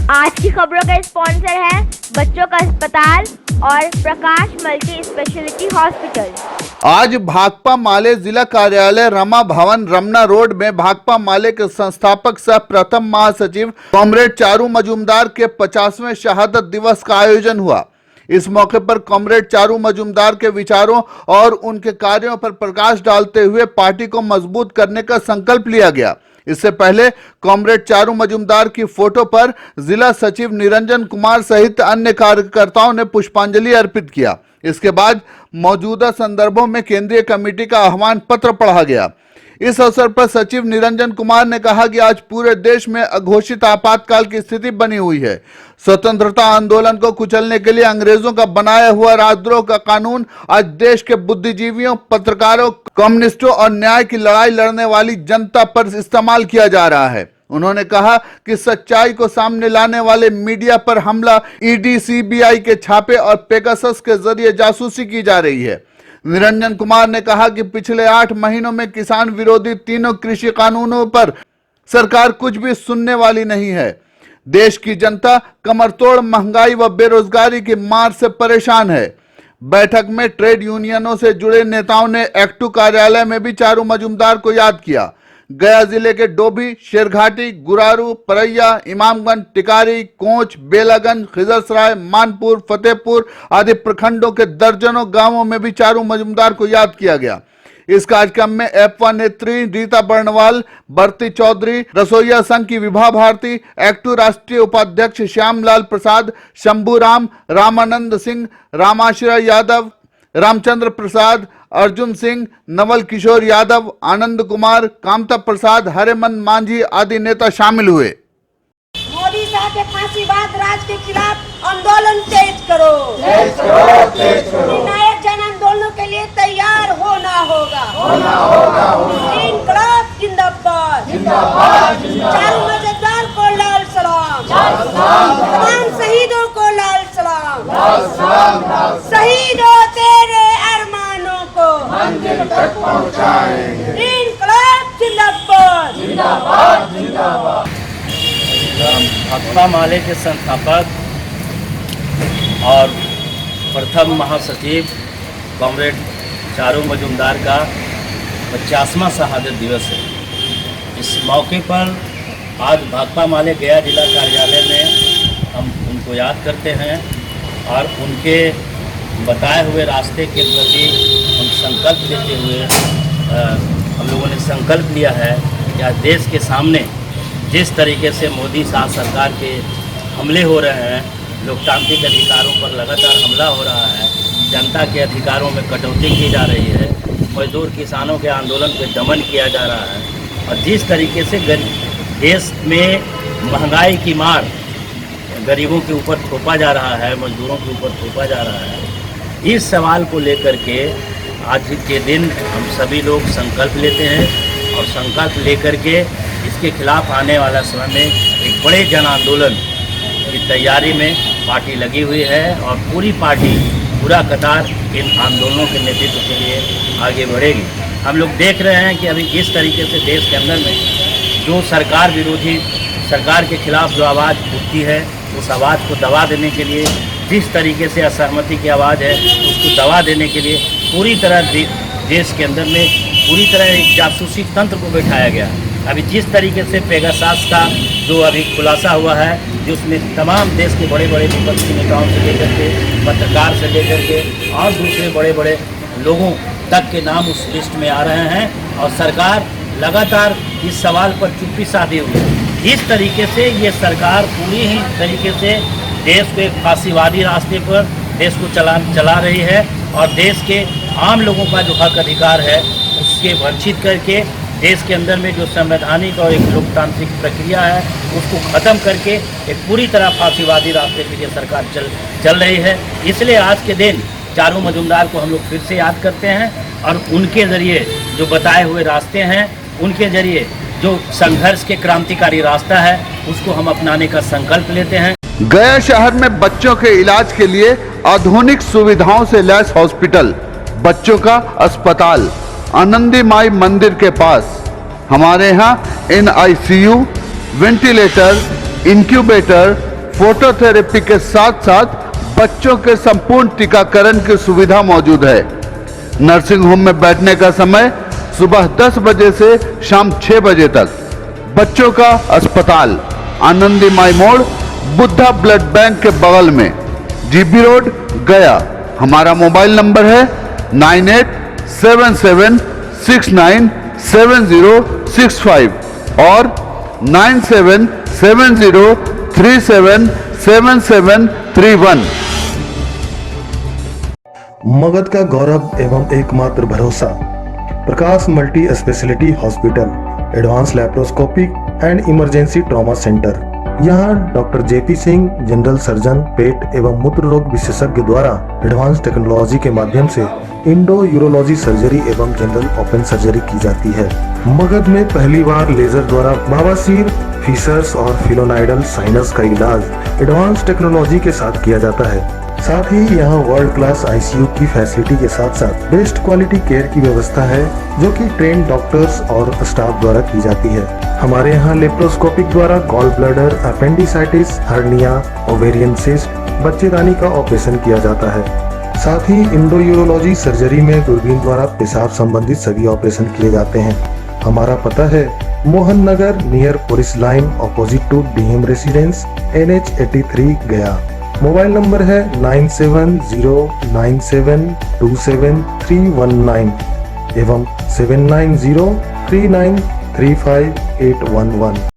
आज की खबरों का स्पॉन्सर है बच्चों का अस्पताल और प्रकाश मल्टी स्पेशलिटी हॉस्पिटल। आज भाकपा माले जिला कार्यालय रमा भवन रमना रोड में भाकपा माले के संस्थापक सह प्रथम महासचिव कॉमरेड चारू मजूमदार के 50वें शहादत दिवस का आयोजन हुआ। इस मौके पर कॉमरेड चारू मजूमदार के विचारों और उनके कार्यों पर प्रकाश डालते हुए पार्टी को मजबूत करने का संकल्प लिया गया। इससे पहले कॉमरेड चारू मजूमदार की फोटो पर जिला सचिव निरंजन कुमार सहित अन्य कार्यकर्ताओं ने पुष्पांजलि अर्पित किया। इसके बाद मौजूदा संदर्भों में केंद्रीय कमेटी का आह्वान पत्र पढ़ा गया। इस अवसर पर सचिव निरंजन कुमार ने कहा कि आज पूरे देश में अघोषित आपातकाल की स्थिति बनी हुई है। स्वतंत्रता आंदोलन को कुचलने के लिए अंग्रेजों का बनाया हुआ राजद्रोह का कानून आज देश के बुद्धिजीवियों, पत्रकारों, कम्युनिस्टों और न्याय की लड़ाई लड़ने वाली जनता पर इस्तेमाल किया जा रहा है। उन्होंने कहा कि सच्चाई को सामने लाने वाले मीडिया पर हमला, ईडी, सीबीआई के छापे और पेगासस के जरिए जासूसी की जा रही है। निरंजन कुमार ने कहा कि पिछले 8 महीनों में किसान विरोधी तीनों कृषि कानूनों पर सरकार कुछ भी सुनने वाली नहीं है। देश की जनता कमरतोड़ महंगाई व बेरोजगारी की मार से परेशान है। बैठक में ट्रेड यूनियनों से जुड़े नेताओं ने एक्टू कार्यालय में भी चारू मजूमदार को याद किया। गया जिले के डोभी, शेरघाटी, गुरारू, परैया, इमामगंज, टिकारी, कोंच, बेलागंज, खिजरसराय, मानपुर, फतेहपुर आदि प्रखंडों के दर्जनों गांवों में भी चारू मजूमदार को याद किया गया। इस कार्यक्रम में एफवा नेत्री रीता बर्णवाल, बरती चौधरी, रसोईया संघ की विभा भारती, एक्टू राष्ट्रीय उपाध्यक्ष श्यामलाल प्रसाद, शंभूराम, रामानंद सिंह, रामाश्रय यादव, रामचंद्र प्रसाद, अर्जुन सिंह, नवल किशोर यादव, आनंद कुमार, कामता प्रसाद, हरेमन मांझी आदि नेता शामिल हुए। मोदी साहब के फांसीवाद राज के खिलाफ आंदोलन तेज करो, निर्णायक जन आंदोलनों के लिए तैयार होना होगा। इनकलाब जिंदाबाद, चारू मजूमदार को लाल सलाम, तमाम शहीदों को लाल सलाम। शहीदों तेरे अरमानों को मंजिल तक पहुंचाएंगे। इनकलाब जिंदाबाद, जिंदाबाद, जिंदाबाद। भाकपा माले के संस्थापक और प्रथम महासचिव कॉमरेड चारू मजूमदार का 50वां शहादत दिवस है। इस मौके पर आज भाकपा माले गया जिला कार्यालय में हम उनको याद करते हैं और उनके बताए हुए रास्ते के प्रति हम संकल्प लेते हुए हम लोगों ने संकल्प लिया है कि आज देश के सामने जिस तरीके से मोदी शाह सरकार के हमले हो रहे हैं, लोकतांत्रिक अधिकारों पर लगातार हमला हो रहा है, जनता के अधिकारों में कटौती की जा रही है, मजदूर किसानों के आंदोलन पे दमन किया जा रहा है और जिस तरीके से देश में महंगाई की मार गरीबों के ऊपर थोपा जा रहा है, मजदूरों के ऊपर थोपा जा रहा है, इस सवाल को लेकर के आज के दिन हम सभी लोग संकल्प लेते हैं और संकल्प लेकर के इसके खिलाफ आने वाला समय में एक बड़े जन आंदोलन की तैयारी में पार्टी लगी हुई है और पूरी पार्टी पूरा कतार इन आंदोलनों के नेतृत्व के लिए आगे बढ़ेगी। हम लोग देख रहे हैं कि अभी जिस तरीके से देश के अंदर में जो सरकार विरोधी, सरकार के खिलाफ जो आवाज़ उठती है, उस आवाज़ को दबा देने के लिए, जिस तरीके से असहमति की आवाज़ है उसको दबा देने के लिए पूरी तरह देश के अंदर में पूरी तरह एक जासूसी तंत्र को बैठाया गया। अभी जिस तरीके से पेगासस का जो अभी खुलासा हुआ है, जिसमें तमाम देश के बड़े बड़े विपक्षी नेताओं से लेकर के, पत्रकार से लेकर के और दूसरे बड़े बड़े लोगों तक के नाम उस लिस्ट में आ रहे हैं और सरकार लगातार इस सवाल पर चुप्पी साधी हुई है। इस तरीके से ये सरकार पूरी ही तरीके से देश को एक फांसीवादी रास्ते पर देश को चला रही है और देश के आम लोगों का जो हक अधिकार है उसके वंचित करके देश के अंदर में जो संवैधानिक और एक लोकतांत्रिक प्रक्रिया है उसको ख़त्म करके एक पूरी तरह फांसीवादी रास्ते के लिए सरकार चल रही है। इसलिए आज के दिन चारू मजूमदार को हम लोग फिर से याद करते हैं और उनके ज़रिए जो बताए हुए रास्ते हैं, उनके ज़रिए जो संघर्ष के क्रांतिकारी रास्ता है उसको हम अपनाने का संकल्प लेते हैं। गया शहर में बच्चों के इलाज के लिए आधुनिक सुविधाओं से लैस हॉस्पिटल, बच्चों का अस्पताल आनंदी माई मंदिर के पास। हमारे यहाँ NICU, वेंटिलेटर, इंक्यूबेटर, फोटोथेरेपी के साथ साथ बच्चों के संपूर्ण टीकाकरण की सुविधा मौजूद है। नर्सिंग होम में बैठने का समय सुबह 10 बजे से शाम 6 बजे तक। बच्चों का अस्पताल आनंदी माई मोड़ बुद्धा ब्लड बैंक के बगल में, जीबी रोड, गया। हमारा मोबाइल नंबर है 9877697065 और 9770377731। मगध का गौरव एवं एकमात्र भरोसा Prakash multi speciality hospital, advance laparoscopic and emergency trauma centre. यहाँ doctor JP Singh, general surgeon, पेट एवं मूत्र रोग विशेषज्ञ द्वारा एडवांस टेक्नोलॉजी के माध्यम से इंडो यूरोलॉजी सर्जरी एवं जनरल ओपन सर्जरी की जाती है। मगध में पहली बार लेजर द्वारा बवासीर, फीसर्स और फिलोनाइडल साइनस का इलाज एडवांस टेक्नोलॉजी के साथ किया जाता है। साथ ही यहाँ वर्ल्ड क्लास आईसीयू की फैसिलिटी के साथ साथ बेस्ट क्वालिटी केयर की व्यवस्था है, जो कि ट्रेन डॉक्टर्स और स्टाफ द्वारा की जाती है। हमारे यहाँ लेप्रोस्कोपिक द्वारा gall bladder, appendicitis, hernia, ovarian cyst, बच्चेदानी का ऑपरेशन किया जाता है। साथ ही इंडो यूरोलॉजी सर्जरी में दूरबीन द्वारा पेशाब संबंधित सभी ऑपरेशन किए जाते हैं। हमारा पता है Mohan Nagar, near police line, opposite to DM residence, NH 83, गया। मोबाइल नंबर है 9709727319 एवं 7903935811।